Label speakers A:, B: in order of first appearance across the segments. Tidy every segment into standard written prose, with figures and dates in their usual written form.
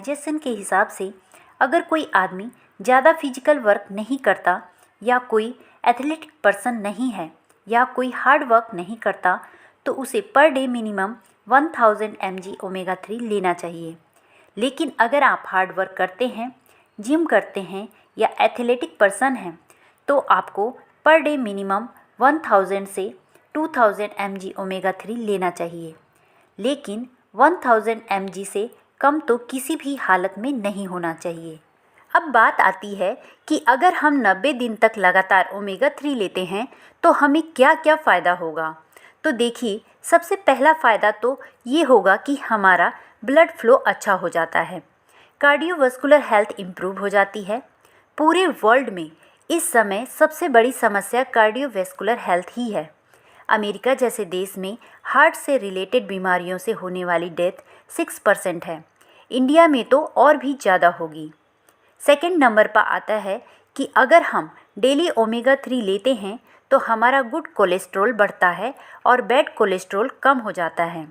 A: Digestion के हिसाब से अगर कोई आदमी ज़्यादा फिजिकल वर्क नहीं करता या कोई एथलेटिक पर्सन नहीं है या कोई हार्ड वर्क नहीं करता तो उसे per day minimum 1000 mg omega 3 लेना चाहिए। लेकिन अगर आप हार्ड वर्क करते हैं, जिम करते हैं या एथलेटिक पर्सन हैं तो आपको पर डे मिनिमम 1000 से 2000 mg ओमेगा 3 लेना चाहिए। लेकिन 1000 mg से कम तो किसी भी हालत में नहीं होना चाहिए। अब बात आती है कि अगर हम 90 दिन तक लगातार ओमेगा 3 लेते हैं तो हमें क्या क्या फ़ायदा होगा। तो देखिए, सबसे पहला फ़ायदा तो ये होगा कि हमारा ब्लड फ्लो अच्छा हो जाता है, कार्डियोवास्कुलर हेल्थ इम्प्रूव हो जाती है। पूरे वर्ल्ड में इस समय सबसे बड़ी समस्या कार्डियोवास्कुलर हेल्थ ही है। अमेरिका जैसे देश में हार्ट से रिलेटेड बीमारियों से होने वाली डेथ 6% है। इंडिया में तो और भी ज़्यादा होगी। सेकंड नंबर पर आता है कि अगर हम डेली ओमेगा 3 लेते हैं तो हमारा गुड कोलेस्ट्रॉल बढ़ता है और बैड कोलेस्ट्रॉल कम हो जाता है।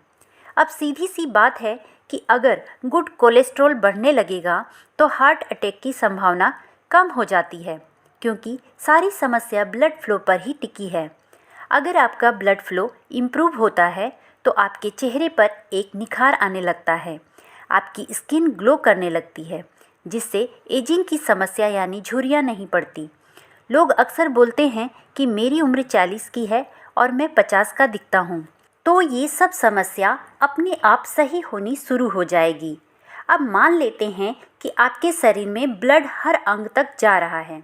A: अब सीधी सी बात है कि अगर गुड कोलेस्ट्रॉल बढ़ने लगेगा तो हार्ट अटैक की संभावना कम हो जाती है, क्योंकि सारी समस्या ब्लड फ्लो पर ही टिकी है। अगर आपका ब्लड फ्लो इम्प्रूव होता है तो आपके चेहरे पर एक निखार आने लगता है, आपकी स्किन ग्लो करने लगती है, जिससे एजिंग की समस्या यानी झुर्रियाँ नहीं पड़ती। लोग अक्सर बोलते हैं कि मेरी उम्र 40 की है और मैं 50 का दिखता हूँ, तो ये सब समस्या अपने आप सही होनी शुरू हो जाएगी। अब मान लेते हैं कि आपके शरीर में ब्लड हर अंग तक जा रहा है,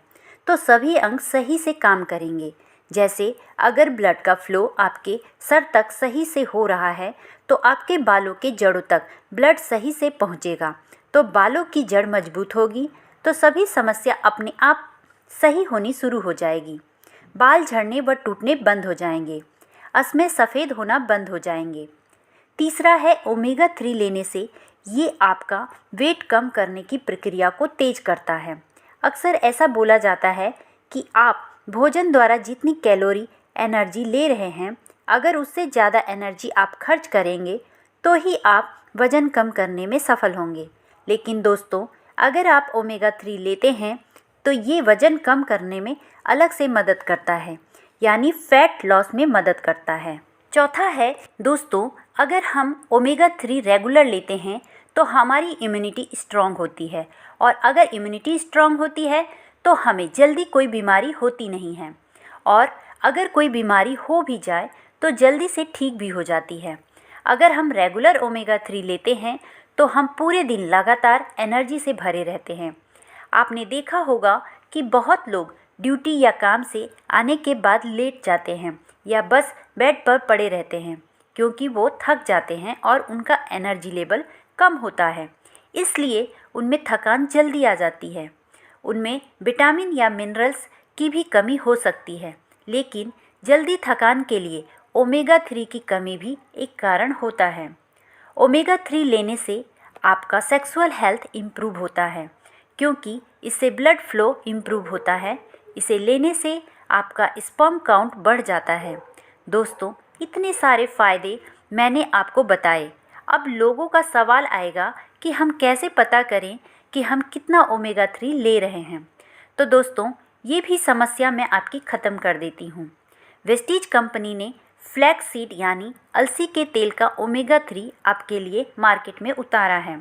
A: तो सभी अंग सही से काम करेंगे। जैसे अगर ब्लड का फ्लो आपके सर तक सही से हो रहा है तो आपके बालों के जड़ों तक ब्लड सही से पहुँचेगा, तो बालों की जड़ मजबूत होगी तो सभी समस्या अपने आप सही होनी शुरू हो जाएगी। बाल झड़ने व टूटने बंद हो जाएंगे, असमें सफ़ेद होना बंद हो जाएंगे। तीसरा है ओमेगा 3 लेने से ये आपका वेट कम करने की प्रक्रिया को तेज करता है। अक्सर ऐसा बोला जाता है कि आप भोजन द्वारा जितनी कैलोरी एनर्जी ले रहे हैं, अगर उससे ज़्यादा एनर्जी आप खर्च करेंगे तो ही आप वज़न कम करने में सफल होंगे। लेकिन दोस्तों, अगर आप ओमेगा 3 लेते हैं तो ये वज़न कम करने में अलग से मदद करता है, यानी फैट लॉस में मदद करता है। चौथा है दोस्तों, अगर हम ओमेगा 3 रेगुलर लेते हैं तो हमारी इम्यूनिटी स्ट्रॉन्ग होती है, और अगर इम्यूनिटी स्ट्रॉन्ग होती है तो हमें जल्दी कोई बीमारी होती नहीं है, और अगर कोई बीमारी हो भी जाए तो जल्दी से ठीक भी हो जाती है। अगर हम रेगुलर ओमेगा 3 लेते हैं तो हम पूरे दिन लगातार एनर्जी से भरे रहते हैं। आपने देखा होगा कि बहुत लोग ड्यूटी या काम से आने के बाद लेट जाते हैं या बस बेड पर पड़े रहते हैं, क्योंकि वो थक जाते हैं और उनका एनर्जी लेवल कम होता है, इसलिए उनमें थकान जल्दी आ जाती है। उनमें विटामिन या मिनरल्स की भी कमी हो सकती है, लेकिन जल्दी थकान के लिए ओमेगा 3 की कमी भी एक कारण होता है। ओमेगा 3 लेने से आपका सेक्सुअल हेल्थ इम्प्रूव होता है, क्योंकि इससे ब्लड फ्लो इम्प्रूव होता है। इसे लेने से आपका स्पर्म काउंट बढ़ जाता है। दोस्तों, इतने सारे फ़ायदे मैंने आपको बताए। अब लोगों का सवाल आएगा कि हम कैसे पता करें कि हम कितना ओमेगा 3 ले रहे हैं। तो दोस्तों, ये भी समस्या मैं आपकी ख़त्म कर देती हूँ। वेस्टीज कंपनी ने फ्लैक्स सीड यानी अलसी के तेल का ओमेगा 3 आपके लिए मार्केट में उतारा है।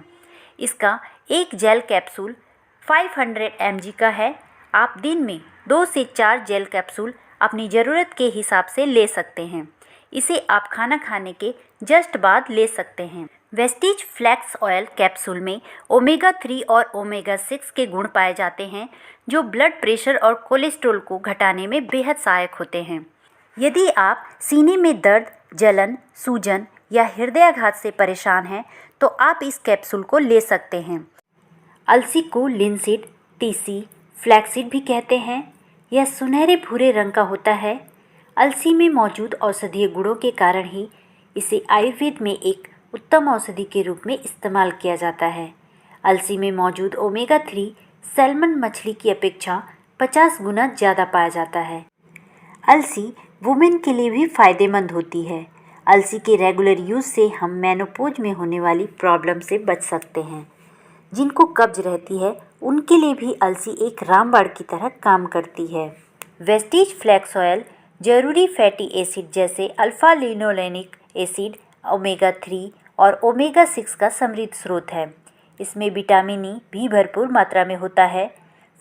A: इसका एक जेल कैप्सूल 500 mg का है। आप दिन में 2 से 4 जेल कैप्सूल अपनी ज़रूरत के हिसाब से ले सकते हैं। इसे आप खाना खाने के जस्ट बाद ले सकते हैं। वेस्टीज फ्लैक्स ऑयल कैप्सूल में ओमेगा 3 और ओमेगा 6 के गुण पाए जाते हैं, जो ब्लड प्रेशर और कोलेस्ट्रॉल को घटाने में बेहद सहायक होते हैं। यदि आप सीने में दर्द, जलन, सूजन या हृदयाघात से परेशान हैं तो आप इस कैप्सूल को ले सकते हैं। अलसी को लिनसीड, तीसी, फ्लैक्सीड भी कहते हैं। यह सुनहरे भूरे रंग का होता है। अलसी में मौजूद औषधीय गुणों के कारण ही इसे आयुर्वेद में एक उत्तम औषधि के रूप में इस्तेमाल किया जाता है। अलसी में मौजूद ओमेगा 3 सैल्मन मछली की अपेक्षा 50 गुना ज़्यादा पाया जाता है। अलसी वुमेन के लिए भी फ़ायदेमंद होती है। अलसी के रेगुलर यूज़ से हम मेनोपॉज में होने वाली प्रॉब्लम से बच सकते हैं। जिनको कब्ज रहती है उनके लिए भी अलसी एक रामबाण की तरह काम करती है। वेस्टीज फ्लैक्स ऑयल जरूरी फैटी एसिड जैसे अल्फा लिनोलेनिक एसिड, ओमेगा 3 और ओमेगा 6 का समृद्ध स्रोत है। इसमें विटामिन ई भी भरपूर मात्रा में होता है।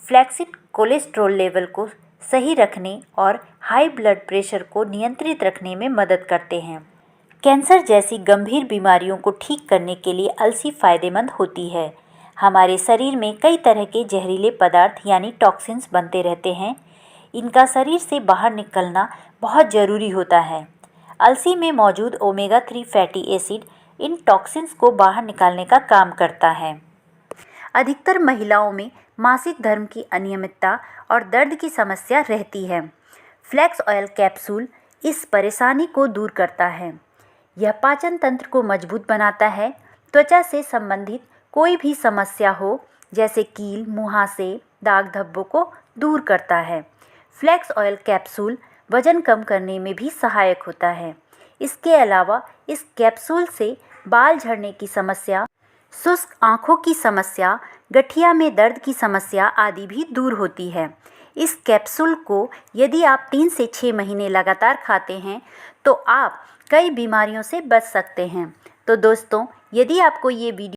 A: फ्लैक्सीड कोलेस्ट्रॉल लेवल को सही रखने और हाई ब्लड प्रेशर को नियंत्रित रखने में मदद करते हैं। कैंसर जैसी गंभीर बीमारियों को ठीक करने के लिए अलसी फायदेमंद होती है। हमारे शरीर में कई तरह के जहरीले पदार्थ यानी टॉक्सिन्स बनते रहते हैं। इनका शरीर से बाहर निकलना बहुत ज़रूरी होता है। अलसी में मौजूद omega 3 fatty acid in toxins को बाहर निकालने का काम करता है। अधिकतर महिलाओं में मासिक धर्म की अनियमितता और दर्द की समस्या रहती है। फ्लैक्स ऑयल कैप्सूल इस परेशानी को दूर करता है। यह पाचन तंत्र को मजबूत बनाता है। त्वचा से संबंधित कोई भी समस्या हो जैसे कील, मुहासे, दाग धब्बों को दूर करता है। फ्लैक्स ऑयल कैप्सूल वजन कम करने में भी सहायक होता है। इसके अलावा इस कैप्सूल से बाल झड़ने की समस्या, शुष्क आँखों की समस्या, गठिया में दर्द की समस्या आदि भी दूर होती है। इस कैप्सूल को यदि आप 3 से 6 महीने लगातार खाते हैं तो आप कई बीमारियों से बच सकते हैं। तो दोस्तों, यदि आपको ये वीडियो